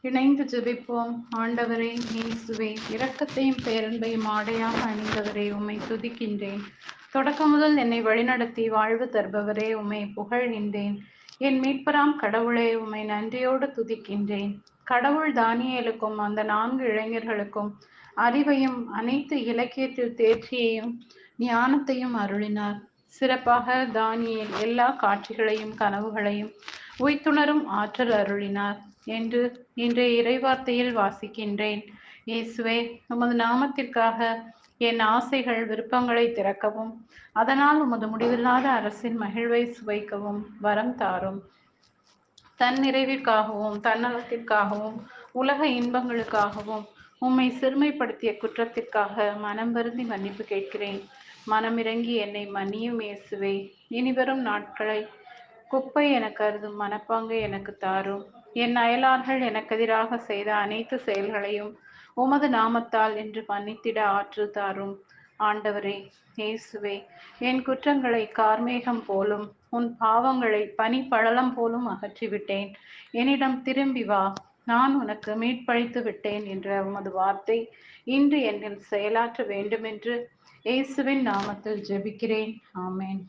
இணைந்து ஜெபிப்போம். ஆண்டவரே இயேசுவே, இரக்கத்தையும் பேரன்பையும் ஆடையாக அணிந்தவரே, உம்மை துதிக்கின்றேன். தொடக்கம் முதல் என்னை வழிநடத்தி வாழ்வு தருபவரே, உம்மை புகழ்கின்றேன். என் மீட்பராம் கடவுளே, உம்மை நன்றியோடு துதிக்கின்றேன். கடவுள் தானியேலுக்கும் அந்த 4 இளைஞர்களுக்கும் அறிவையும் அனைத்து இலக்கியத்தில் தேர்ச்சியையும் ஞானத்தையும் அருளினார். சிறப்பாக தானியேல் எல்லா காட்சிகளையும் கனவுகளையும் உய்த்துணரும் ஆற்றல் அருளினார் என்று இன்றைய இறைவார்த்தையில் வாசிக்கின்றேன். இயேசுவே, உமது நாமத்திற்காக என் ஆசைகள் விருப்பங்களை திறக்கவும், அதனால் உமது முடிவில்லாத அரசின் மகிழ்வை சுவைக்கவும் வரம் தாரும். தன் நிறைவிற்காகவும் தன்னலத்திற்காகவும் உலக இன்பங்களுக்காகவும் உம்மை சிறுமைப்படுத்திய குற்றத்திற்காக மனம் வருந்தி மன்னிப்பு கேட்கிறேன். மனமிறங்கி என்னை மன்னியும் இயேசுவே. இனிவரும் நாட்களை குப்பை என கருதும் மனப்பாங்கை எனக்கு தாரும். என் அயலார்கள் எனக்கெதிராக செய்த அனைத்து செயல்களையும் உமது நாமத்தால் என்று மன்னித்திட ஆற்றல் தாரும். ஆண்டவரே இயேசுவே, என் குற்றங்களை கார்மேகம் போலும் உன் பாவங்களை பனிப்பழலம் போலும் அகற்றிவிட்டேன். என்னிடம் திரும்பி வா, நான் உனக்கு மீட்பளித்து விட்டேன் என்ற உமது வார்த்தை இன்று என்னில் செயலாற்ற வேண்டுமென்று இயேசுவின் நாமத்தில் ஜெபிக்கிறேன். ஆமென்.